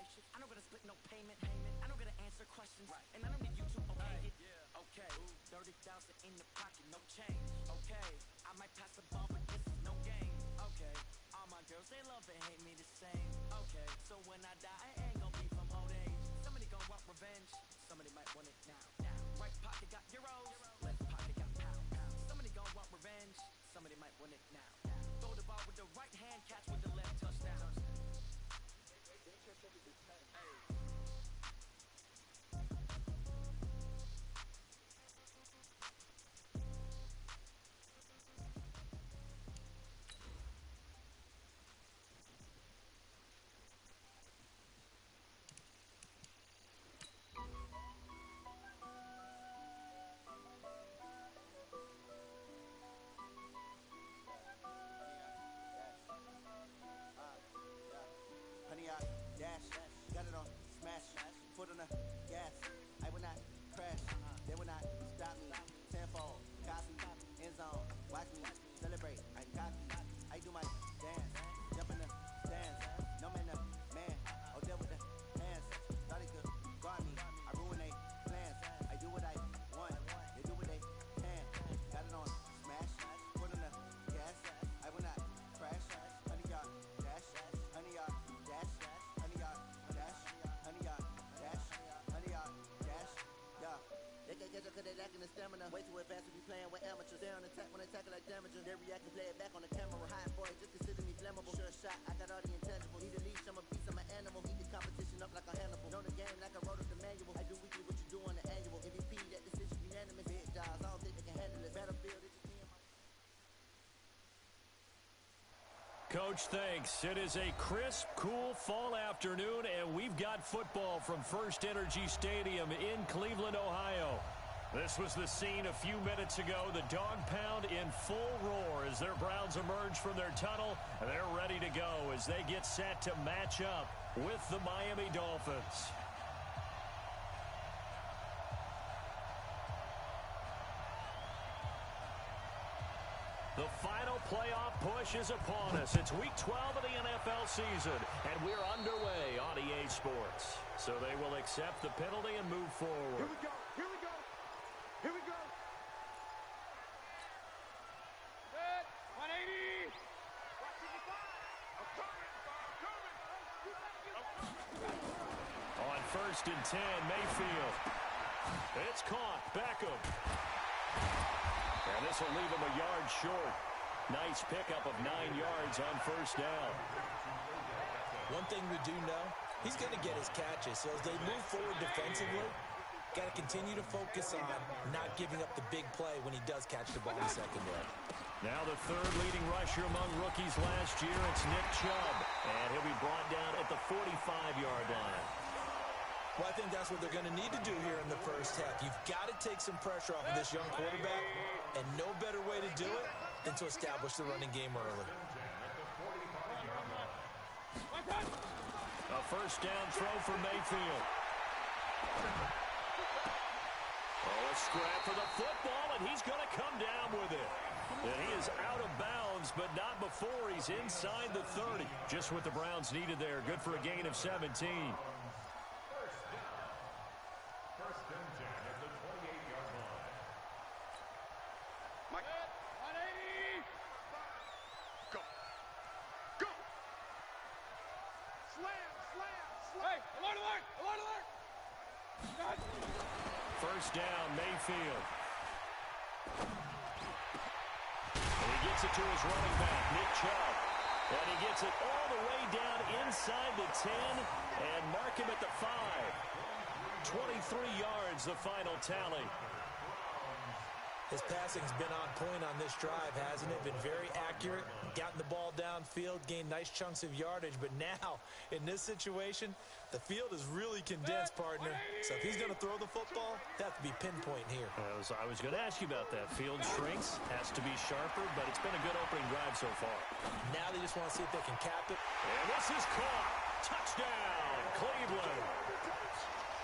gracious. I don't gotta split no payment. I don't gotta answer questions. And I don't need you to okay it. Okay, 30,000 in the pocket, no change. Okay, I might pass the ball, but this is no game. Okay, all my girls, they love and hate me the same. Okay, so when I die, I ain't gonna be from old age. Somebody gon' want revenge. Somebody might want it now. Right pocket got euros, left pocket got pounds. Somebody gon' want revenge. Somebody might want it now. Throw the ball with the right hand, catch with the left, touchdown. Honey, I dash, got it on smash, foot on the gas. I will not crash, they will not stop me. Tenfold, copy, end zone, watch me celebrate. I'm cocky, I do my dance, jump in the stands. No man, the man, oh there with the hands. Thought they could guard me, I ruin they plans. I do what I want, they do what they can. Got it on smash, foot on the gas. I will not crash, honey, y'all dash, honey, y'all dash, honey, y'all dash, honey, y'all dash, honey, y'all dash, yeah. They can't catch up cause they lacking the stamina. Way too advanced to be playing with amateurs. They on attack when they tackle like damages. They react and play it back on the camera. High boy, just consider me flammable. Sure shot, I got all the intangibles. Need a leash, I'm a beast, I'm an animal. Heat the competition up like a Hannibal. Know the game like I wrote up the manual. I do weekly what you do on the annual. MVP, that decision unanimous. Big jobs, I don't think they can handle this. Battlefield, it's just me and my... Coach, thanks. It is a crisp, cool fall afternoon, and we've got football from First Energy Stadium in Cleveland, Ohio. This was the scene a few minutes ago. The dog pound in full roar as their Browns emerge from their tunnel. They're ready to go as they get set to match up with the Miami Dolphins. The final playoff push is upon us. It's week 12 of the NFL season, and we're underway on EA Sports. So they will accept the penalty and move forward. Here we go. Here we go. Here we go. Set. 180. On 1st and 10, Mayfield. It's caught. Beckham. And this will leave him a yard short. Nice pickup of 9 yards on 1st down. One thing we do know, he's going to get his catches. So as they move forward defensively, got to continue to focus on not giving up the big play when he does catch the ball in the secondary. Now the third leading rusher among rookies last year, it's Nick Chubb. And he'll be brought down at the 45-yard line. Well, I think that's what they're going to need to do here in the first half. You've got to take some pressure off of this young quarterback, and no better way to do it than to establish the running game early. A 1st down throw for Mayfield. Oh, a scrap for the football, and he's going to come down with it. And he is out of bounds, but not before he's inside the 30. Just what the Browns needed there. Good for a gain of 17. First down, Mayfield. And he gets it to his running back, Nick Chubb. And he gets it all the way down inside the 10 and mark him at the 5. 23 yards, the final tally. His passing's been on point on this drive, hasn't it? Been very accurate, gotten the ball downfield, gained nice chunks of yardage. But now, in this situation, the field is really condensed, partner. So if he's going to throw the football, that has to be pinpoint here. I was going to ask you about that. Field shrinks, has to be sharper, but it's been a good opening drive so far. Now they just want to see if they can cap it. And this is caught. Touchdown, Cleveland.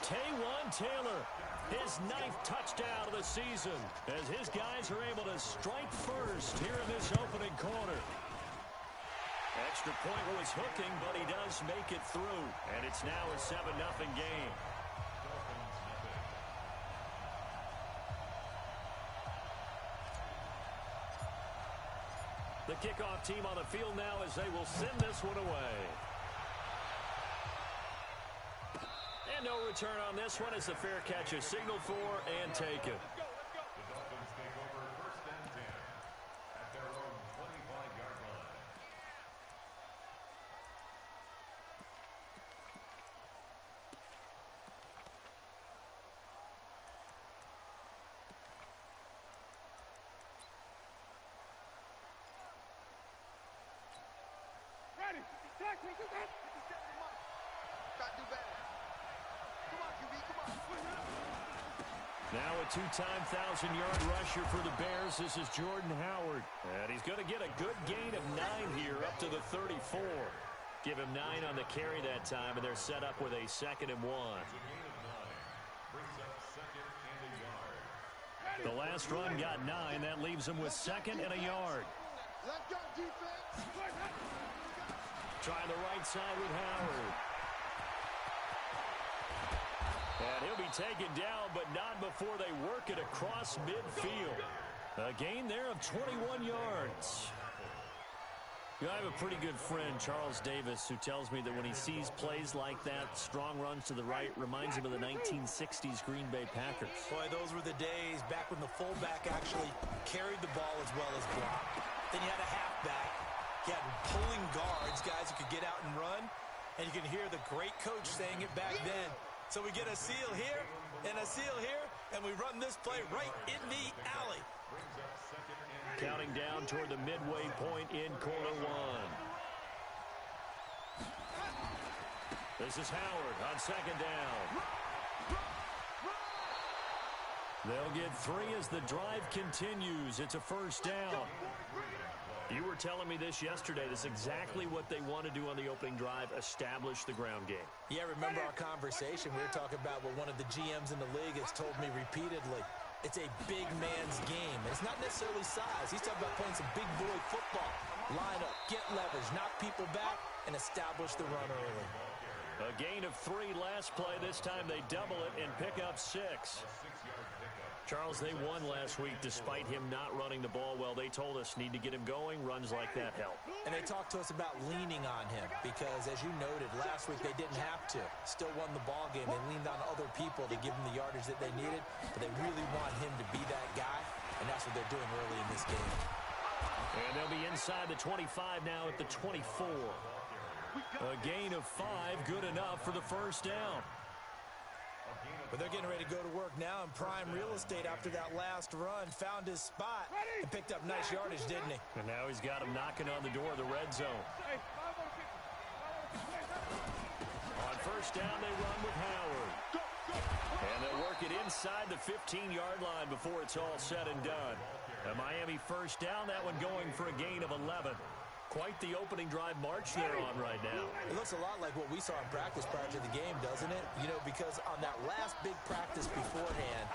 Taywan Taylor, his 9th touchdown of the season, as his guys are able to strike first here in this opening quarter. Extra point was hooking, but he does make it through. And it's now a 7-0 game. The kickoff team on the field now as they will send this one away. And no return on this one as the fair catch is signaled for and taken. The Dolphins take over 1st and 10 at their own 25-yard line. Ready. Tackle. Got to do better. Come on, QB, come on. Now a two-time 1,000-yard rusher for the Bears. This is Jordan Howard. And he's going to get a good gain of 9 here up to the 34. Give him 9 on the carry that time, and they're set up with a 2nd and 1. Brings up 2nd and a yard. The last run got 9. That leaves him with 2nd and a yard. Let go, defense. Trying the right side with Howard. And he'll be taken down, but not before they work it across midfield. A gain there of 21 yards. I have a pretty good friend, Charles Davis, who tells me that when he sees plays like that, strong runs to the right, reminds him of the 1960s Green Bay Packers. Boy, those were the days back when the fullback actually carried the ball as well as blocked. Then you had a halfback. You had pulling guards, guys who could get out and run. And you can hear the great coach saying it back then. So we get a seal here and a seal here, and we run this play right in the alley. Counting down toward the midway point in quarter 1. This is Howard on 2nd down. They'll get 3 as the drive continues. It's a 1st down. You were telling me this yesterday. This is exactly what they want to do on the opening drive, establish the ground game. Yeah, remember our conversation. We were talking about what one of the GMs in the league has told me repeatedly. It's a big man's game. It's not necessarily size. He's talking about playing some big boy football. Line up, get leverage, knock people back, and establish the run early. A gain of 3 last play. This time they double it and pick up 6. Charles, they won last week despite him not running the ball well. They told us need to get him going. Runs like that help. And they talked to us about leaning on him because, as you noted, last week they didn't have to. Still won the ball game. They leaned on other people to give them the yardage that they needed. But they really want him to be that guy, and that's what they're doing early in this game. And they'll be inside the 25 now at the 24. A gain of 5, good enough for the 1st down. But they're getting ready to go to work now in prime real estate after that last run. Found his spot and picked up nice yardage, didn't he? And now he's got him knocking on the door of the red zone. On 1st down, they run with Howard. And they'll work it inside the 15-yard line before it's all said and done. A Miami 1st down, that one going for a gain of 11. Quite the opening drive march they're on right now. It looks a lot like what we saw in practice prior to the game, doesn't it? You know, because on that last big practice beforehand,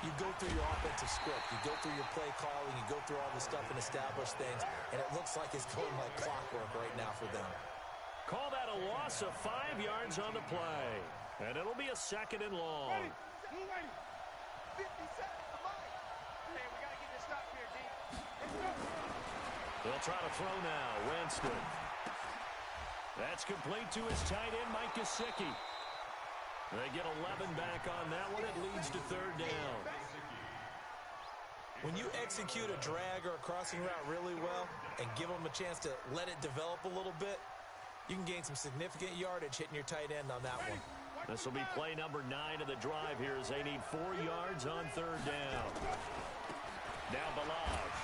you go through your offensive script. You go through your play calling. You go through all this stuff and establish things. And it looks like it's going like clockwork right now for them. Call that a loss of 5 yards on the play. And it'll be a 2nd and long. 50 seconds. Hey, we got to get this stop here, D. Let's go. They'll try to throw now. Winston. That's complete to his tight end, Mike Gesicki. They get 11 back on that one. It leads to 3rd down. When you execute a drag or a crossing route really well and give them a chance to let it develop a little bit, you can gain some significant yardage hitting your tight end on that one. This will be play number 9 of the drive here as they need 4 yards on 3rd down. Now Balaj.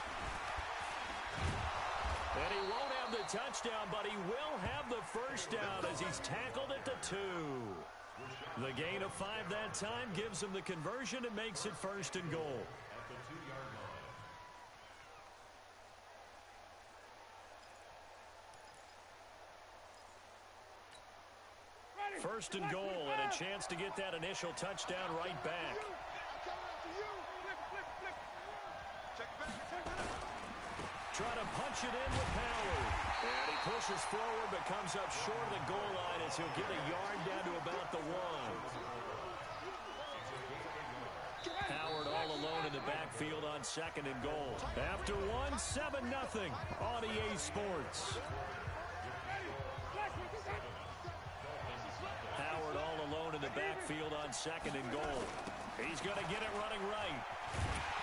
And he won't have the touchdown, but he will have the 1st down as he's tackled at the 2. The gain of 5 that time gives him the conversion and makes it 1st and goal. At the 2-yard line. 1st and goal and a chance to get that initial touchdown right back. Trying to punch dish it in with Howard. And he pushes forward but comes up short of the goal line as he'll get a yard down to about the 1. Howard all alone in the backfield on 2nd and goal. After 1, 7-0 on EA Sports. Howard all alone in the backfield on 2nd and goal. He's going to get it running right.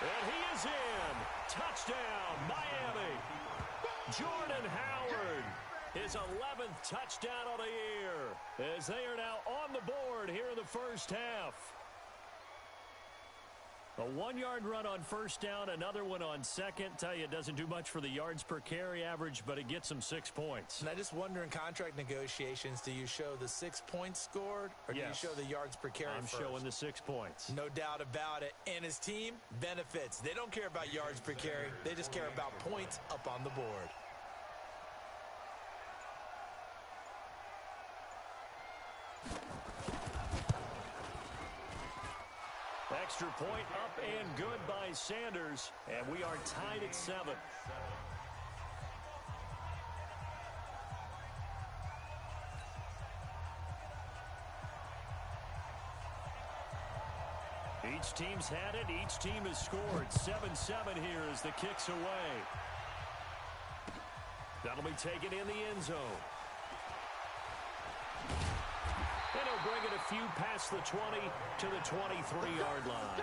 And he is in. Touchdown, Miami. Jordan Howard, his 11th touchdown of the year, as they are now on the board here in the first half. A 1-yard run on first down, another one on second. Tell you, it doesn't do much for the yards per carry average, but it gets him 6 points. And I just wonder in contract negotiations, do you show the 6 points scored, or do you show the yards per carry I'm first? showing the 6 points. No doubt about it. And his team benefits. They don't care about yards per carry. They just care about points up on the board. Extra point up and good by Sanders, and we are tied at 7. Each team's had it. Each team has scored. 7-7 here as the kick's away. That'll be taken in the end zone. And he'll bring it a few past the 20 to the 23-yard line.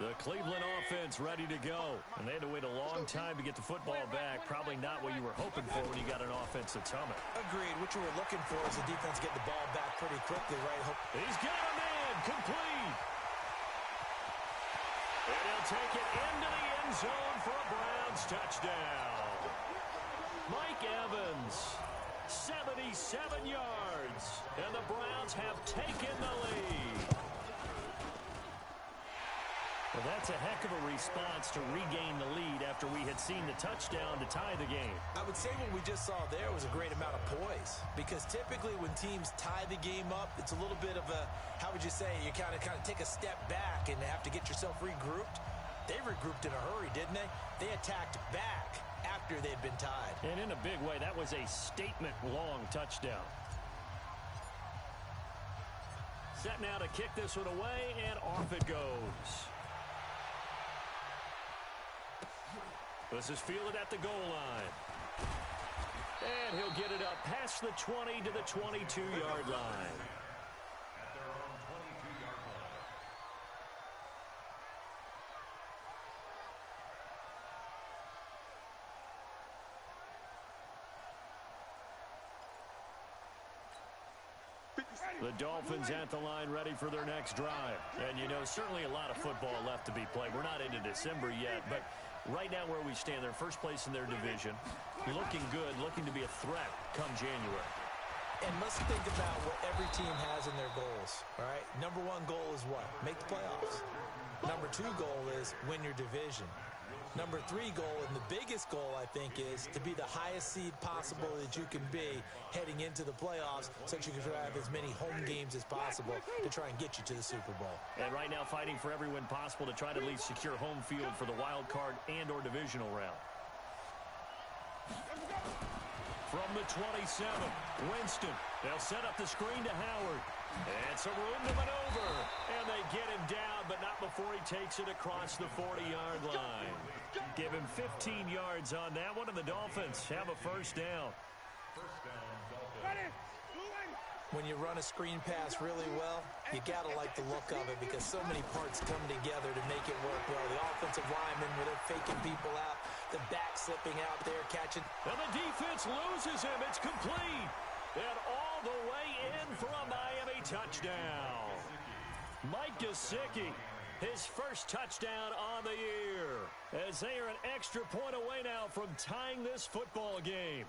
The Cleveland offense ready to go. And they had to wait a long time to get the football back. Probably not what you were hoping for when you got an offense that's humming. Agreed. What you were looking for is the defense get the ball back pretty quickly, right? He's got a man. Complete. And he'll take it into the end zone for a Browns touchdown. Mike Evans, 77 yards. And the Browns have taken the lead. Well, that's a heck of a response to regain the lead after we had seen the touchdown to tie the game. I would say what we just saw there was a great amount of poise, because typically when teams tie the game up, it's a little bit of a, how would you say, you kind of take a step back and have to get yourself regrouped. They regrouped in a hurry, didn't they? They attacked back after they'd been tied. And in a big way, that was a statement-long touchdown. Set now to kick this one away, and off it goes. This is fielded at the goal line. And he'll get it up past the 20 to the 22-yard line. At their own 22-yard line. The Dolphins at the line ready for their next drive. And, you know, certainly a lot of football left to be played. We're not into December yet, but right now where we stand, they're first place in their division. Looking good, looking to be a threat come January. And let's think about what every team has in their goals, all right? Number 1 goal is what? Make the playoffs. Number 2 goal is win your division. Number 3 goal, and the biggest goal, I think, is to be the highest seed possible that you can be heading into the playoffs, so that you can have as many home games as possible to try and get you to the Super Bowl. And right now fighting for every win possible to try to at least secure home field for the wild card and or divisional round. From the 27, Winston. They'll set up the screen to Howard. And some room to maneuver. And they get him down, but not before he takes it across the 40-yard line. Give him 15 yards on that one, and the Dolphins have a first down. First down, Dolphins. When you run a screen pass really well, you got to like the look of it, because so many parts come together to make it work well. The offensive linemen, where they're faking people out, the back slipping out there, catching. And the defense loses him. It's complete. And all the way in for a Miami touchdown. Mike Gesicki, his first touchdown on the year, as they are an extra point away now from tying this football game.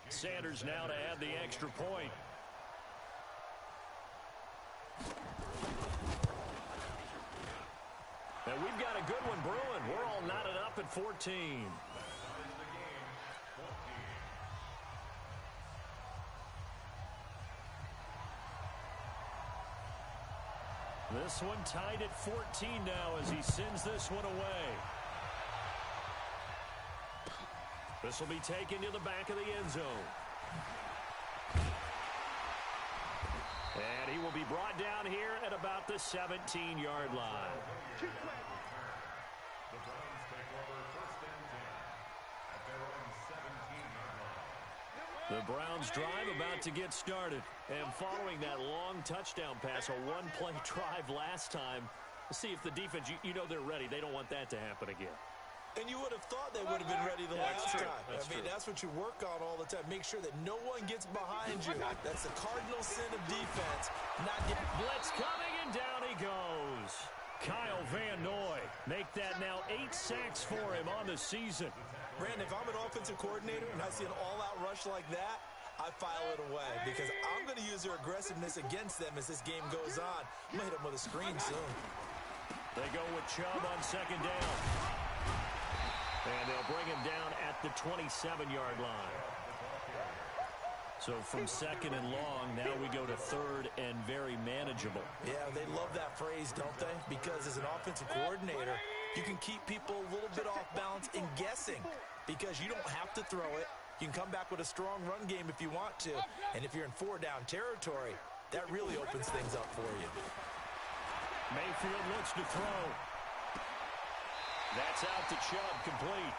Sanders now to add the extra point. And we've got a good one brewing. We're all knotted up at 14. This one tied at 14 now as he sends this one away. This will be taken to the back of the end zone. And he will be brought down here at about the 17-yard line. The Browns take over first and 10 at their own 17-yard line. The Browns drive about to get started. And following that long touchdown pass, a one-play drive last time, see if the defense, you know they're ready. They don't want that to happen again. And you would have thought they would have been ready the last time. That's what you work on all the time. Make sure that no one gets behind you. That's the cardinal sin of defense. Not get blitz coming, and down he goes. Kyle Van Noy make that now 8 sacks for him on the season. Brandon, if I'm an offensive coordinator and I see an all-out rush like that, I file it away because I'm going to use their aggressiveness against them as this game goes on. I'm going to hit them with a screen soon. They go with Chubb on second down. And they'll bring him down at the 27-yard line. So from second and long, now we go to third and very manageable. Yeah, they love that phrase, don't they? Because as an offensive coordinator, you can keep people a little bit off balance and guessing because you don't have to throw it. You can come back with a strong run game if you want to. And if you're in 4-down territory, that really opens things up for you. Mayfield looks to throw. That's out to Chubb, complete.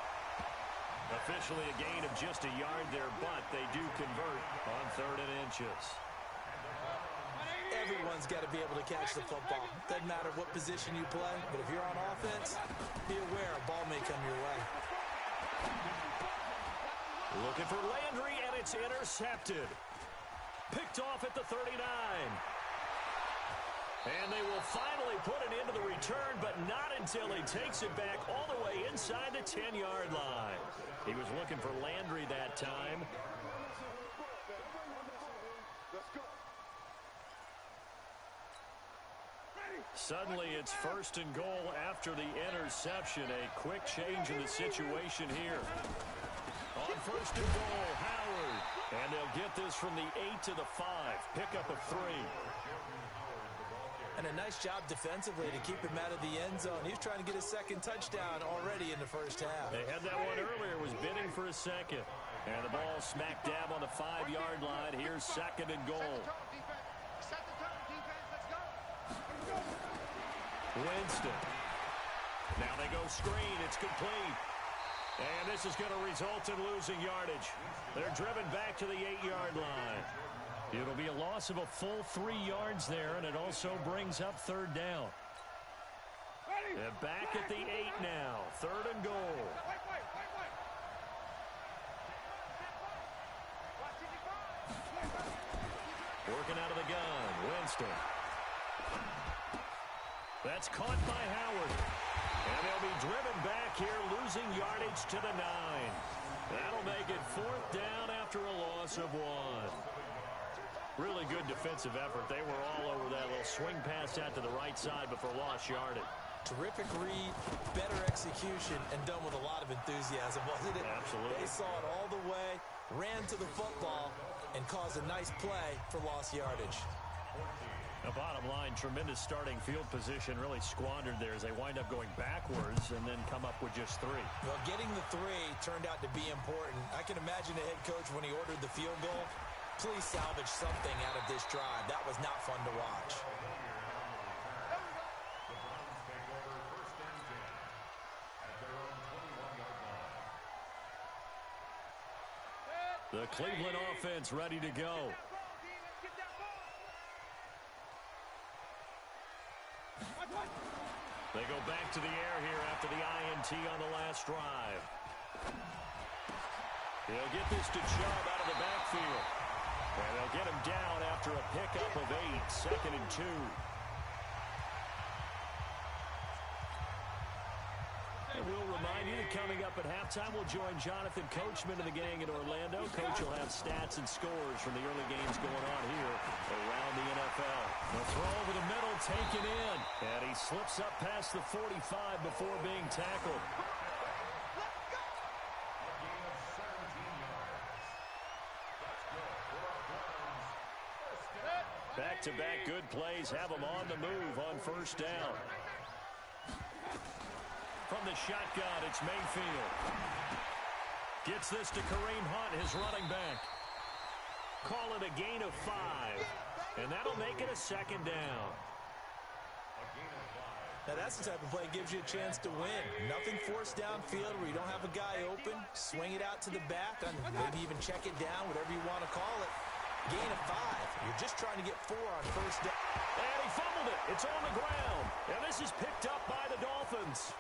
Officially a gain of just a yard there, but they do convert on 3rd and inches. Everyone's got to be able to catch the football. Doesn't matter what position you play, but if you're on offense, be aware a ball may come your way. Looking for Landry, and it's intercepted. Picked off at the 39. And they will finally put it into the return, but not until he takes it back all the way inside the 10-yard line. He was looking for Landry that time. Suddenly it's 1st and goal after the interception. A quick change in the situation here. On 1st and goal, Howard. And they'll get this from the 8 to the 5. Pickup of 3. And a nice job defensively to keep him out of the end zone. He's trying to get a second touchdown already in the first half. They had that one earlier, was bidding for a second. And the ball smack dab on the 5-yard line. Here's 2nd and goal. Winston. Now they go screen. It's complete. And this is going to result in losing yardage. They're driven back to the 8-yard line. It'll be a loss of a full 3 yards there, and it also brings up 3rd down. And back at the 8 now. 3rd and goal. Working out of the gun. Winston. That's caught by Howard. And they'll be driven back here, losing yardage to the 9. That'll make it 4th down after a loss of 1. Really good defensive effort. They were all over that little swing pass out to the right side before lost yardage. Terrific read, better execution, and done with a lot of enthusiasm, wasn't it? Absolutely. They saw it all the way, ran to the football, and caused a nice play for lost yardage. The bottom line, tremendous starting field position, really squandered there as they wind up going backwards and then come up with just 3. Well, getting the 3 turned out to be important. I can imagine the head coach when he ordered the field goal. Please salvage something out of this drive. That was not fun to watch. The Cleveland offense ready to go. They go back to the air here after the INT on the last drive. He'll get this to Chubb out of the backfield. And they'll get him down after a pickup of 8, 2nd and 2. And we'll remind you that coming up at halftime, we'll join Jonathan Coachman of the gang in Orlando. Coach will have stats and scores from the early games going on here around the NFL. The throw over the middle, taken in. And he slips up past the 45 before being tackled. Back-to-back good plays have them on the move on first down. From the shotgun, it's Mayfield. Gets this to Kareem Hunt, his running back. Call it a gain of 5, and that'll make it a second down. Now, that's the type of play that gives you a chance to win. Nothing forced downfield where you don't have a guy open. Swing it out to the back, and maybe even check it down, whatever you want to call it. Gain of 5. You're just trying to get 4 on first down. And he fumbled it. It's on the ground. And this is picked up by the Dolphins.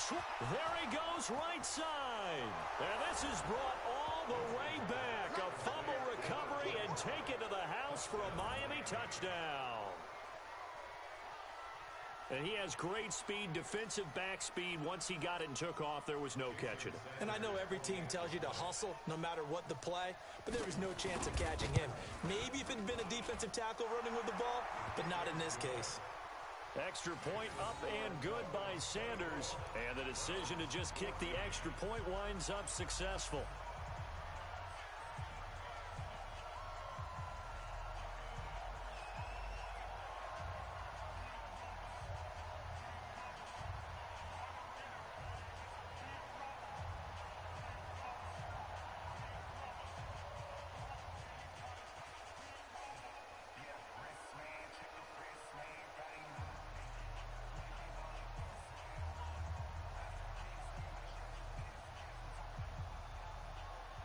There he goes right side. And this is brought all the way back. A fumble recovery and take it to the house for a Miami touchdown. And he has great speed, defensive back speed. Once he got it and took off, there was no catching it. And I know every team tells you to hustle no matter what the play, but there was no chance of catching him. Maybe if it had been a defensive tackle running with the ball, but not in this case. Extra point up and good by Sanders. And the decision to just kick the extra point winds up successful.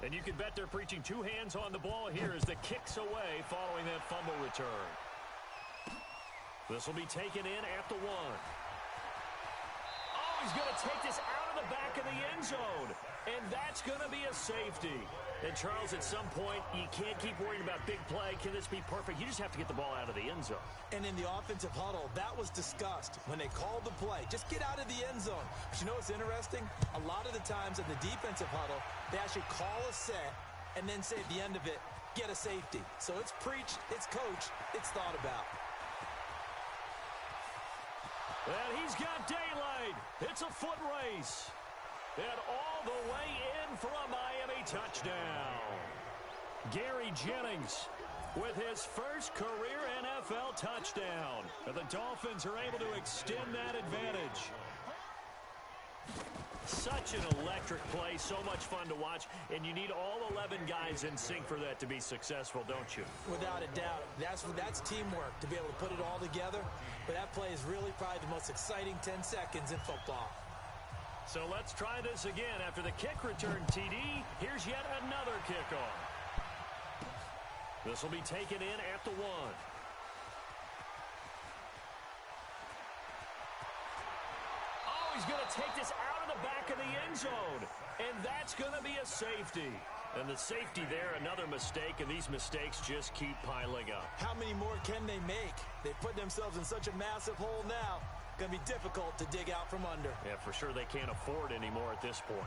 And you can bet they're preaching 2 hands on the ball here as the kick's away following that fumble return. This will be taken in at the 1. Oh, he's going to take this out of the back of the end zone. And that's going to be a safety. And, Charles, at some point, you can't keep worrying about big play. Can this be perfect? You just have to get the ball out of the end zone. And in the offensive huddle, that was discussed when they called the play. Just get out of the end zone. But you know what's interesting? A lot of the times in the defensive huddle, they actually call a set and then say at the end of it, get a safety. So it's preached, it's coached, it's thought about. And he's got daylight. It's a foot race. And all the way in for a Miami touchdown. Gary Jennings with his first career NFL touchdown. And the Dolphins are able to extend that advantage. Such an electric play, so much fun to watch, and you need all 11 guys in sync for that to be successful, don't you? Without a doubt. That's teamwork to be able to put it all together. But that play is really probably the most exciting 10 seconds in football. So let's try this again. After the kick return, TD, here's yet another kickoff. This will be taken in at the 1. Oh, he's going to take this out of the back of the end zone. And that's going to be a safety. And the safety there, another mistake, and these mistakes just keep piling up. How many more can they make? They put themselves in such a massive hole now. Going to be difficult to dig out from under. Yeah, for sure they can't afford anymore at this point.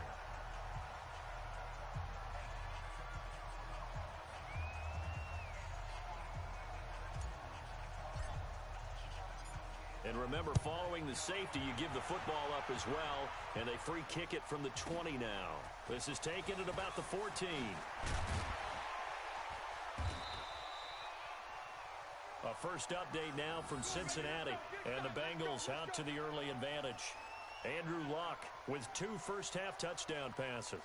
And remember, following the safety, you give the football up as well, and they free kick it from the 20 now. This is taken at about the 14. A first update now from Cincinnati, and the Bengals out to the early advantage. Andrew Luck with 2 first-half touchdown passes.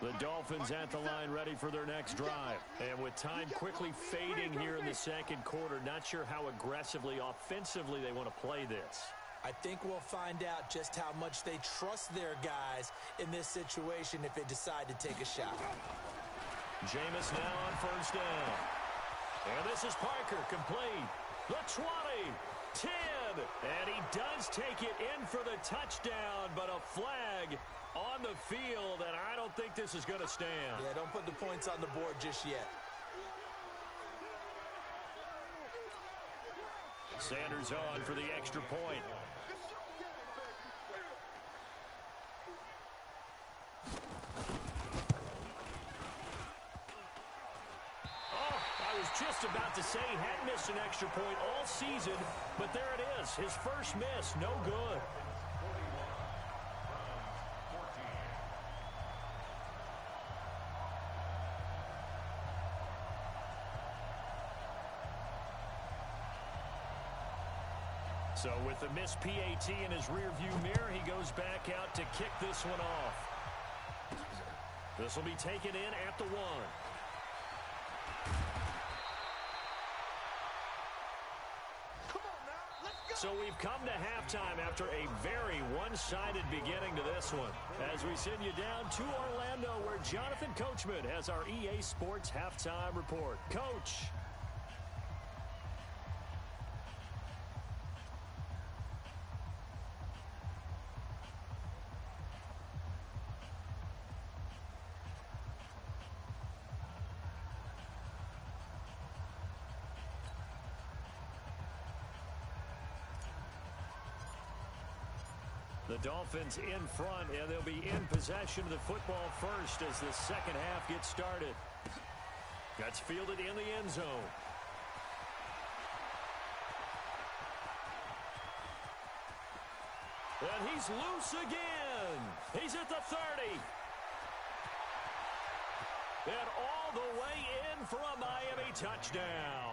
The Dolphins at the line ready for their next drive. And with time quickly fading here in the second quarter, not sure how aggressively, offensively they want to play this. I think we'll find out just how much they trust their guys in this situation if they decide to take a shot. Jameis now on first down. And this is Parker, complete. The 20, 10, and he does take it in for the touchdown, but a flag on the field, and I don't think this is going to stand. Yeah, don't put the points on the board just yet. Sanders on for the extra point. Just about to say he hadn't missed an extra point all season, but there it is. His first miss, no good. So with the missed PAT in his rearview mirror, he goes back out to kick this one off. This will be taken in at the 1. So we've come to halftime after a very one-sided beginning to this one. As we send you down to Orlando, where Jonathan Coachman has our EA Sports Halftime Report. Coach. The Dolphins in front, and they'll be in possession of the football first as the second half gets started. That's fielded in the end zone. And he's loose again. He's at the 30. And all the way in for a Miami touchdown.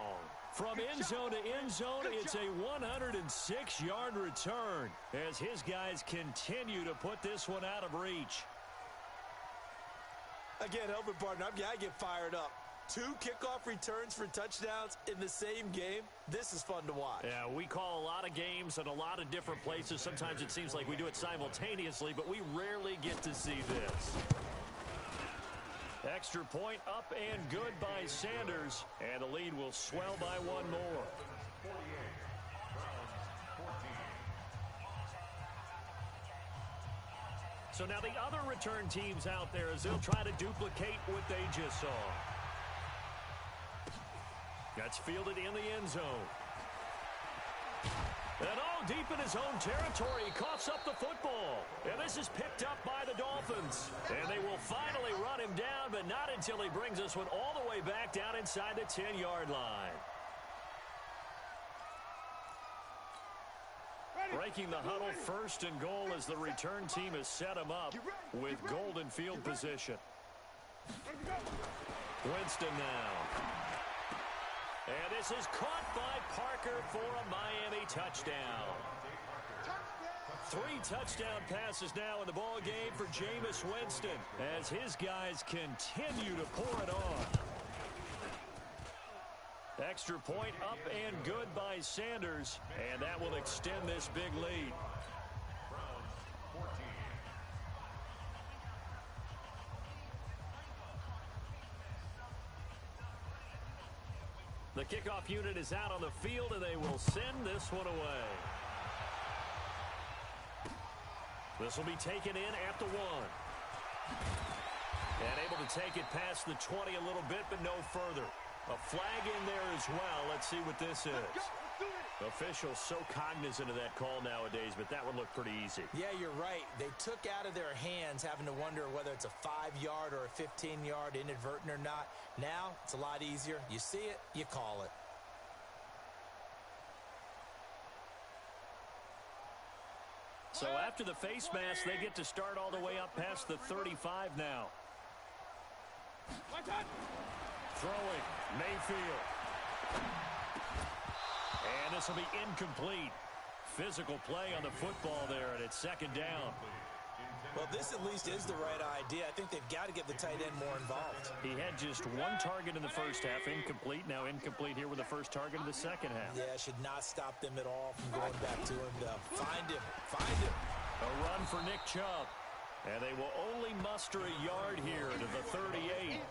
From end zone to end zone, it's a 106-yard return as his guys continue to put this one out of reach. Again, Elvin partner, I get fired up. 2 kickoff returns for touchdowns in the same game. This is fun to watch. Yeah, we call a lot of games in a lot of different places. Sometimes it seems like we do it simultaneously, but we rarely get to see this. Extra point up and good by Sanders, and the lead will swell by 1 more. So now the other return teams out there as they'll try to duplicate what they just saw. That's fielded in the end zone. And all deep in his own territory, he coughs up the football. And this is picked up by the Dolphins. And they will finally run him down, but not until he brings this one all the way back down inside the 10-yard line. Breaking the huddle, first and goal as the return team has set him up with golden field position. Winston now. And this is caught by Parker for a Miami touchdown. 3 touchdown passes now in the ball game for Jameis Winston as his guys continue to pour it on. Extra point up and good by Sanders, and that will extend this big lead. The kickoff unit is out on the field, and they will send this one away. This will be taken in at the 1. And able to take it past the 20 a little bit, but no further. A flag in there as well. Let's see what this is. Officials so cognizant of that call nowadays, but that one looked pretty easy. Yeah, you're right. They took out of their hands having to wonder whether it's a 5-yard or a 15-yard inadvertent or not. Now, it's a lot easier. You see it, you call it. So after the face mask, they get to start all the way up past the 35 now. Throwing, Mayfield. And this will be incomplete. Physical play on the football there, and it's second down. Well, this at least is the right idea. I think they've got to get the tight end more involved. He had just 1 target in the first half, incomplete. Now incomplete here with the first target of the second half. Yeah, should not stop them at all from going back to him. Find him. A run for Nick Chubb. And they will only muster a yard here to the 38.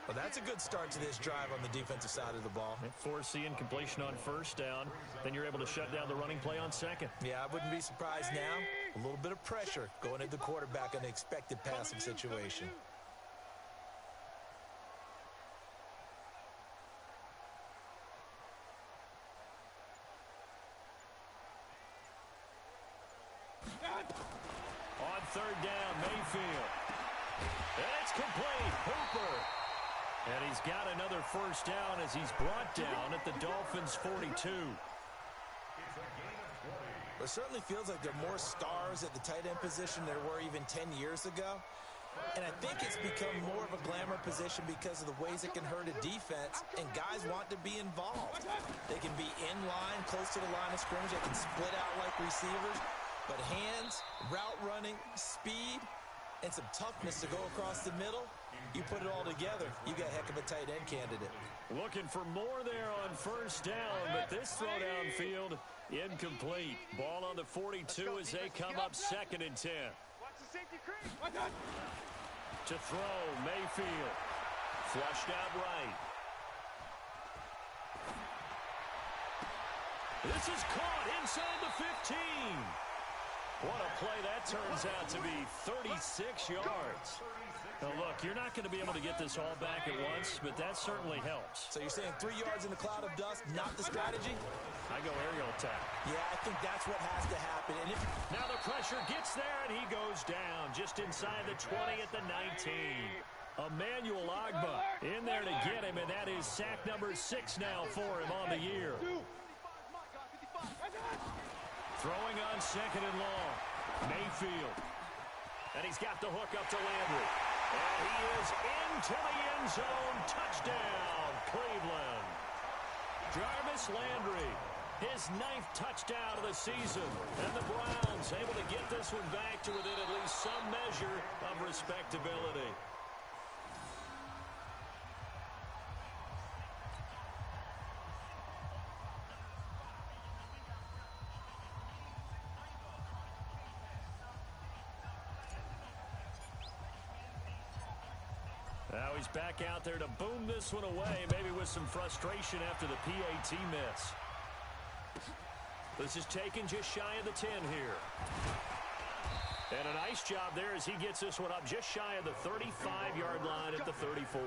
Well, that's a good start to this drive on the defensive side of the ball. Force the incompletion on first down. Then you're able to shut down the running play on second. Yeah, I wouldn't be surprised now. A little bit of pressure going at the quarterback in the expected passing situation. On third down, Mayfield. And it's complete. Hooper. And he's got another first down as he's brought down at the Dolphins' 42. It certainly feels like there are more stars at the tight end position than there were even 10 years ago. And I think it's become more of a glamour position because of the ways it can hurt a defense, and guys want to be involved. They can be in line, close to the line of scrimmage. They can split out like receivers. But hands, route running, speed, and some toughness to go across the middle, you put it all together, you got a heck of a tight end candidate. Looking for more there on first down, but this throw downfield incomplete. Ball on the 42 as they come up 2nd and 10. Watch the safety creep. To throw, Mayfield. Flushed out right. This is caught inside the 15. What a play that turns out to be, 36 yards. Now, look, you're not going to be able to get this all back at once, but that certainly helps. So you're saying 3 yards in the cloud of dust, not the strategy? I go aerial attack. Yeah, I think that's what has to happen. And now the pressure gets there, and he goes down just inside the 20 at the 19. Emmanuel Ogbah in there to get him, and that is sack number 6 now for him on the year. Throwing on 2nd and long. Mayfield. And he's got the hook up to Landry. And he is into the end zone. Touchdown, Cleveland. Jarvis Landry, his 9th touchdown of the season. And the Browns able to get this one back to within at least some measure of respectability. Now he's back out there to boom this one away, maybe with some frustration after the PAT miss. This is taken just shy of the 10 here. And a nice job there as he gets this one up just shy of the 35-yard line at the 34.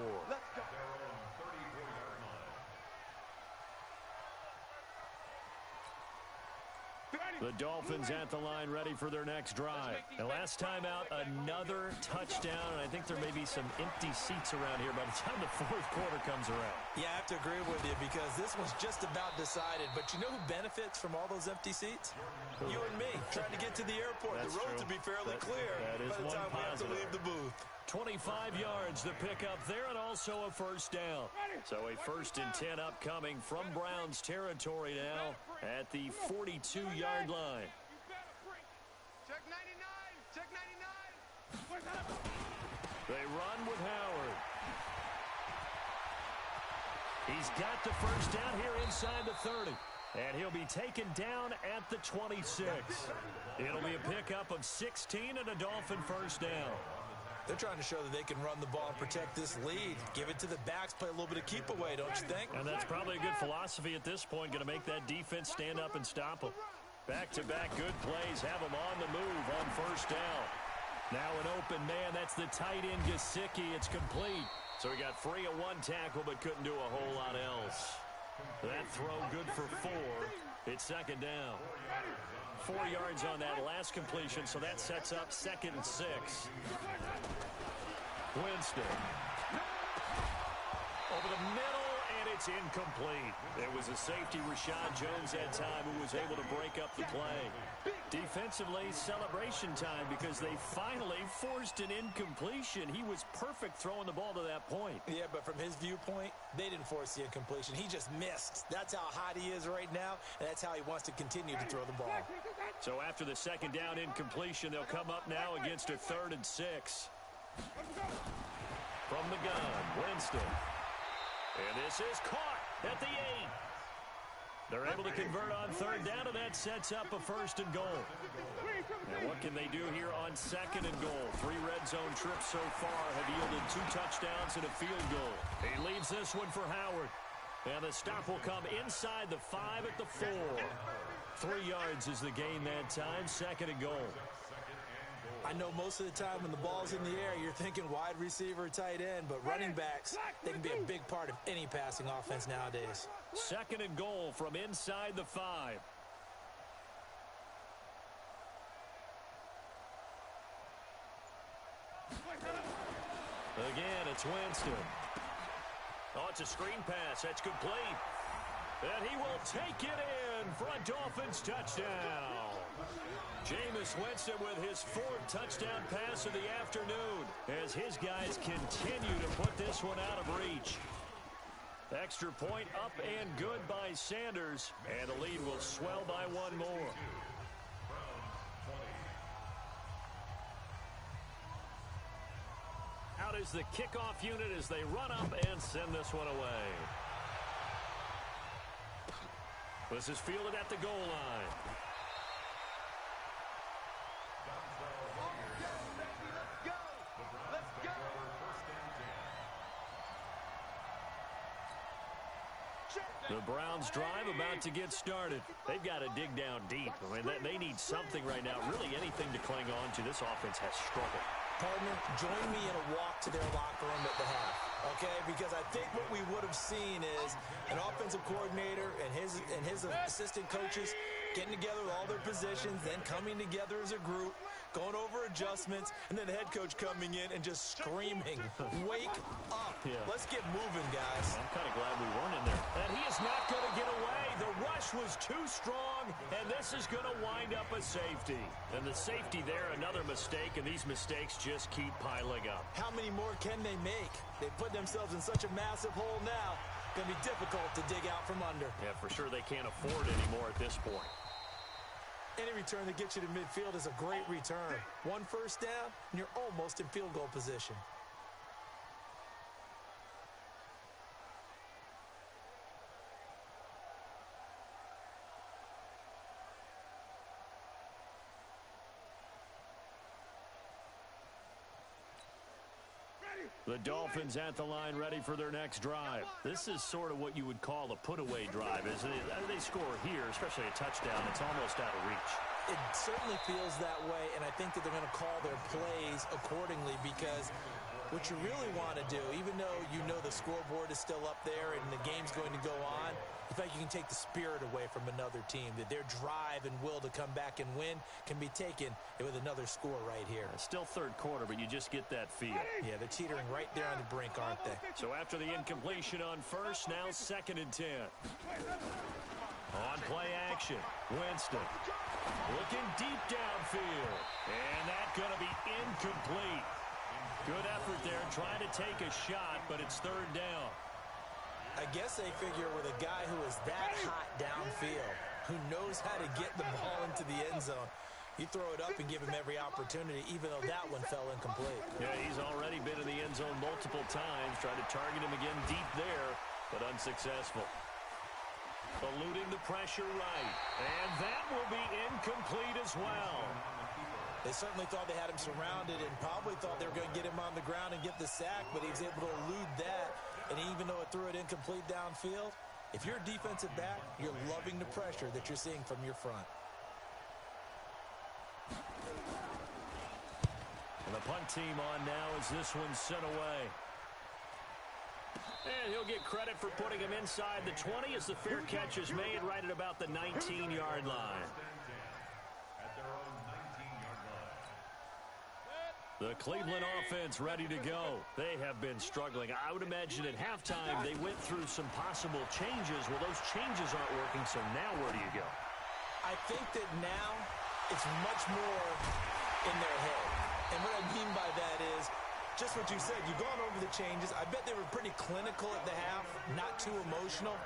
The Dolphins at the line ready for their next drive. And last time out, another touchdown, and I think there may be some empty seats around here by the time the 4th quarter comes around. Yeah, I have to agree with you because this one's just about decided. But you know who benefits from all those empty seats? You and me, trying to get to the airport. That's the road true. to be fairly clear that is by the time we have to positive. leave the booth. 25 yards to pick up there, and also a first down. So a 1st and 10 upcoming from Browns territory now at the 42-yard line. Check 99. Check 99. They run with Howard. He's got the first down here inside the 30. And he'll be taken down at the 26. It'll be a pickup of 16 and a Dolphin first down. They're trying to show that they can run the ball and protect this lead. Give it to the backs, play a little bit of keep away, don't you think? And that's probably a good philosophy at this point, going to make that defense stand up and stop them. Back-to-back good plays, have them on the move on first down. Now an open man, that's the tight end Gesicki. It's complete. So he got free of one tackle but couldn't do a whole lot else. That throw good for 4. It's 2nd down. 4 yards on that last completion, so that sets up 2nd and 6. Winston. Over the middle, and it's incomplete. It was a safety, Rashad Jones, that time, who was able to break up the play. Defensively, celebration time because they finally forced an incompletion. He was perfect throwing the ball to that point. Yeah, but from his viewpoint, they didn't force the incompletion. He just missed. That's how hot he is right now, and that's how he wants to continue to throw the ball. So after the 2nd down incompletion, they'll come up now against a 3rd and 6. From the gun, Winston. And this is caught at the 8. They're able to convert on 3rd down, and that sets up a 1st and goal. Now what can they do here on 2nd and goal? 3 red zone trips so far have yielded 2 touchdowns and a field goal. He leaves this one for Howard. And the stop will come inside the 5 at the 4. 3 yards is the gain that time, 2nd and goal. I know most of the time when the ball's in the air, you're thinking wide receiver, tight end, but running backs, they can be a big part of any passing offense nowadays. 2nd and goal from inside the 5. Again, it's Winston. Oh, it's a screen pass. That's complete. And he will take it in for a Dolphins touchdown. Jameis Winston with his fourth touchdown pass of the afternoon as his guys continue to put this one out of reach. Extra point up and good by Sanders, and the lead will swell by one more. Out is the kickoff unit as they run up and send this one away. This is fielded at the goal line. The Browns drive about to get started. They've got to dig down deep. I mean, they need something right now, really anything to cling on to. This offense has struggled. Partner, join me in a walk to their locker room at the half, okay? Because I think what we would have seen is an offensive coordinator and his assistant coaches getting together with all their positions, then coming together as a group, going over adjustments, and then the head coach coming in and just screaming, wake up. Yeah. Let's get moving, guys. I'm kind of glad we weren't in there. And he is not going to get away. The rush was too strong, and this is going to wind up a safety. And the safety there, another mistake, and these mistakes just keep piling up. How many more can they make? They put themselves in such a massive hole now. Going to be difficult to dig out from under. Yeah, for sure they can't afford anymore at this point. Any return that gets you to midfield is a great return. One first down, and you're almost in field goal position. The Dolphins at the line ready for their next drive. This is sort of what you would call a put-away drive, isn't it? They score here, especially a touchdown. It's almost out of reach. It certainly feels that way, and I think that they're going to call their plays accordingly because what you really want to do, even though you know the scoreboard is still up there and the game's going to go on, you feel like you can take the spirit away from another team, that their drive and will to come back and win can be taken with another score right here. Still third quarter, but you just get that feel. Yeah, they're teetering right there on the brink, aren't they? So after the incompletion on first, now 2nd and 10. On play action, Winston looking deep downfield, and that's going to be incomplete. Good effort there, trying to take a shot, but it's 3rd down. I guess they figure with a guy who is that hot downfield, who knows how to get the ball into the end zone, you throw it up and give him every opportunity, even though that one fell incomplete. Yeah, he's already been in the end zone multiple times, trying to target him again deep there, but unsuccessful. Eluding the pressure right, and that will be incomplete as well. They certainly thought they had him surrounded and probably thought they were going to get him on the ground and get the sack, but he was able to elude that. And even though it threw it incomplete downfield, if you're a defensive back, you're loving the pressure that you're seeing from your front. And the punt team on now as this one's sent away. And he'll get credit for putting him inside the 20 as the fair catch is made right at about the 19-yard line. The Cleveland offense ready to go. They have been struggling. I would imagine at halftime they went through some possible changes. Well, those changes aren't working, so now where do you go? I think that now it's much more in their head. And what I mean by that is just what you said. You've gone over the changes. I bet they were pretty clinical at the half, not too emotional.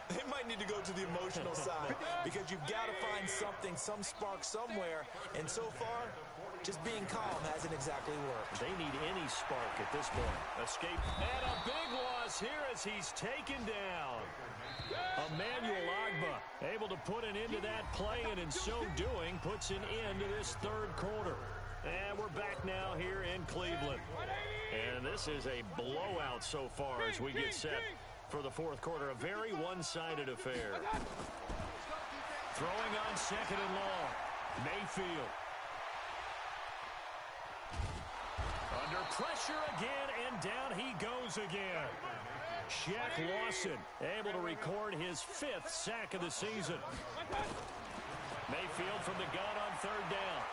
They might need to go to the emotional side because you've got to find something, some spark somewhere. And so far, just being calm hasn't exactly worked. They need any spark at this point. Escape. And a big loss here as he's taken down. Emmanuel Ogbah able to put an end to that play, and in so doing puts an end to this 3rd quarter. And we're back now here in Cleveland. And this is a blowout so far as we get set for the 4th quarter. A very one-sided affair. Throwing on 2nd and long. Mayfield. Under pressure again, and down he goes again. Shaq Lawson able to record his 5th sack of the season. Mayfield from the gun on 3rd down.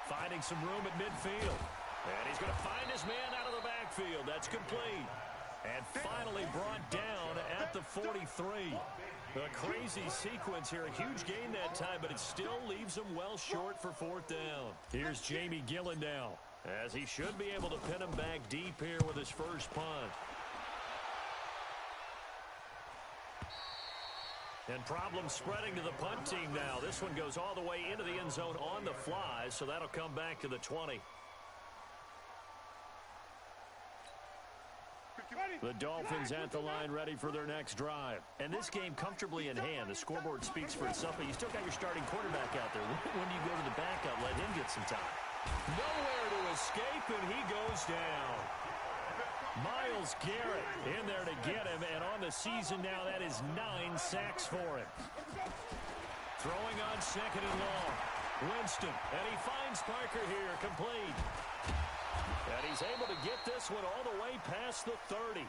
Finding some room at midfield. And he's going to find his man out of the backfield. That's complete. And finally brought down at the 43. A crazy sequence here. A huge gain that time, but it still leaves them well short for fourth down. Here's Jamie Gillen now, as he should be able to pin him back deep here with his first punt. And problems spreading to the punt team now. This one goes all the way into the end zone on the fly, so that'll come back to the 20. The Dolphins at the line ready for their next drive. And this game comfortably in hand. The scoreboard speaks for itself, but you still got your starting quarterback out there. When do you go to the backup? Let him get some time. Nowhere to escape, and he goes down. Myles Garrett in there to get him, and on the season now, that is 9 sacks for him. Throwing on second and long. Winston, and he finds Parker here, complete. And he's able to get this one all the way past the 30.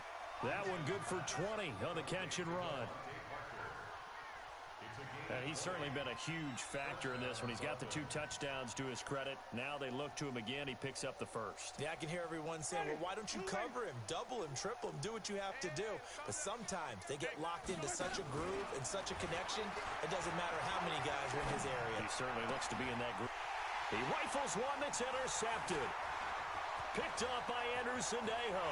That one good for 20 on the catch and run. And he's certainly been a huge factor in this one. He's got the 2 touchdowns to his credit. Now they look to him again. He picks up the first. Yeah, I can hear everyone saying, well, why don't you cover him? Double him, triple him, do what you have to do. But sometimes they get locked into such a groove and such a connection, it doesn't matter how many guys are in his area. He certainly looks to be in that group. He rifles one that's intercepted. Picked up by Anderson Dejo.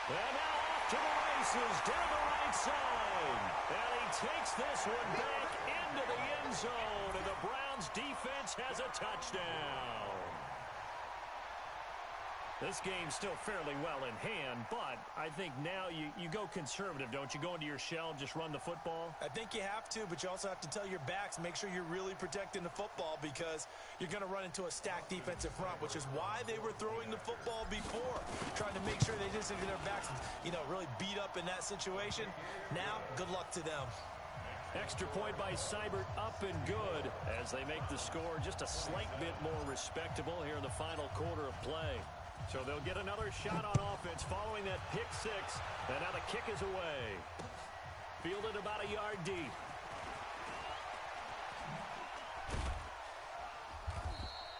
And now off to the races down the right side. And he takes this one back into the end zone. And the Browns defense has a touchdown. This game's still fairly well in hand, but I think now you go conservative, don't you? Go into your shell and just run the football? I think you have to, but you also have to tell your backs, make sure you're really protecting the football because you're going to run into a stacked defensive front, which is why they were throwing the football before, trying to make sure they just get their backs, really beat up in that situation. Now, good luck to them. Extra point by Seibert, up and good as they make the score just a slight bit more respectable here in the final quarter of play. So they'll get another shot on offense following that pick 6. And now the kick is away. Fielded about a yard deep.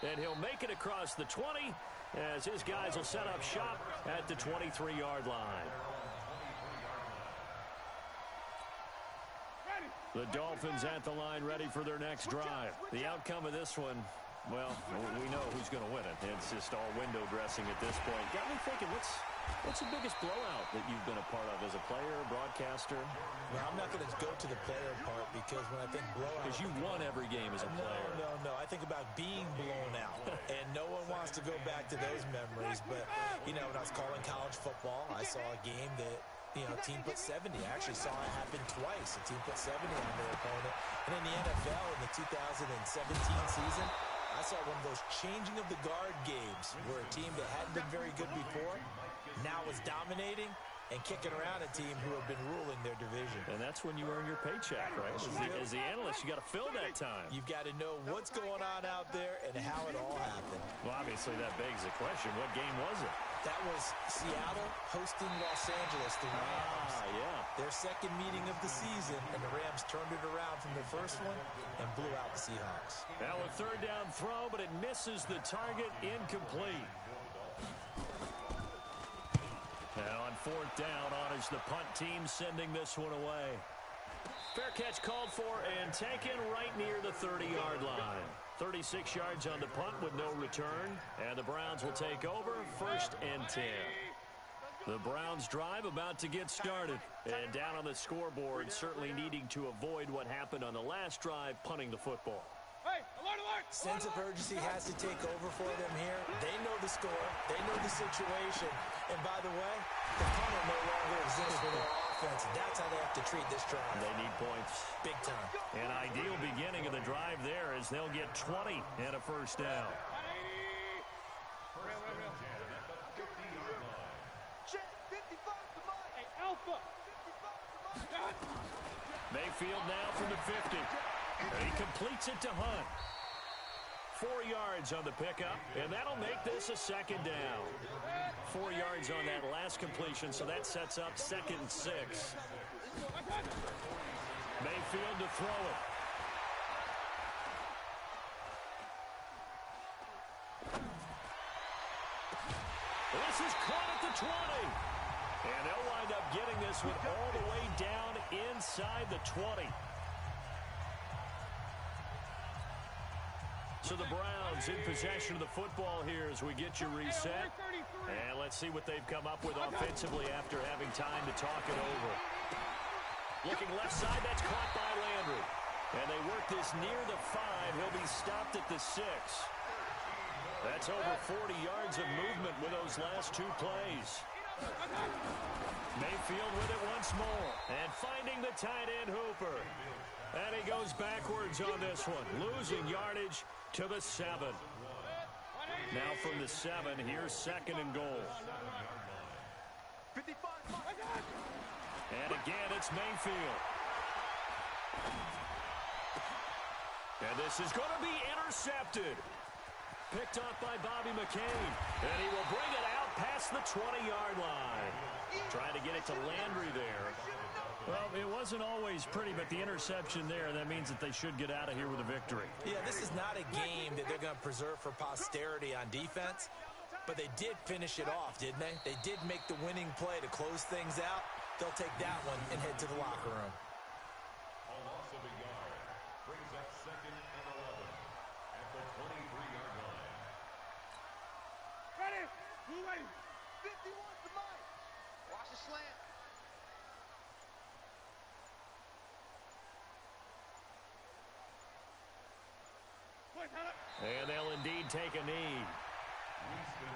And he'll make it across the 20 as his guys will set up shop at the 23-yard line. The Dolphins at the line ready for their next drive. The outcome of this one, well, we know who's going to win it. It's just all window dressing at this point. Got me thinking, what's the biggest blowout that you've been a part of as a player, broadcaster? Well, I'm not going to go to the player part because when I think blowout... Because you won every game as a player. No. I think about being blown out. And no one wants to go back to those memories. But, when I was calling college football, I saw a game that... a team put 70. I actually saw it happen twice. A team put 70 on their opponent. And in the NFL in the 2017 season, I saw one of those changing of the guard games where a team that hadn't been very good before now was dominating and kicking around a team who have been ruling their division. And that's when you earn your paycheck, right? As the analyst, you got to fill that time. You've got to know what's going on out there and how it all happened. Well, obviously that begs the question, what game was it? That was Seattle hosting Los Angeles, the Rams. Yeah. Their second meeting of the season, and the Rams turned it around from the first one and blew out the Seahawks. Now a third down throw, but it misses the target, incomplete. Now on fourth down, on is the punt team sending this one away. Fair catch called for and taken right near the 30-yard line. 36 yards on the punt with no return, and the Browns will take over, 1st and 10. The Browns drive about to get started, and down on the scoreboard, certainly needing to avoid what happened on the last drive, punting the football. Hey, alert! Sense of urgency has to take over for them here. They know the score. They know the situation. And by the way, the punter no longer exists for their offense. That's how they have to treat this drive. They need points. Big time. An ideal beginning of the drive there as they'll get 20 and a first down. Mayfield now from the 50. And he completes it to Hunt. 4 yards on the pickup, and that'll make this a second down. 4 yards on that last completion, so that sets up 2nd and 6. Mayfield to throw it. This is caught at the 20. And they'll wind up getting this one all the way down inside the 20. So the Browns in possession of the football here as we get you reset. And let's see what they've come up with offensively after having time to talk it over. Looking left side, that's caught by Landry. And they work this near the 5. He'll be stopped at the 6. That's over 40 yards of movement with those last 2 plays. Mayfield with it once more. And finding the tight end Hooper. And he goes backwards on this one. Losing yardage to the 7. Now from the 7, here's 2nd and goal. 55. And again, it's Mayfield. And this is going to be intercepted. Picked off by Bobby McCain. And he will bring it out past the 20-yard line. Trying to get it to Landry there. Well, it wasn't always pretty, but the interception there, that means that they should get out of here with a victory. Yeah, this is not a game that they're going to preserve for posterity on defense, but they did finish it off, didn't they? They did make the winning play to close things out. They'll take that one and head to the locker room. A loss of a yard brings up 2nd and 11 at the 23-yard line. Ready? Move ready. 51's the mic. Watch the slant. And they'll indeed take a knee. Winston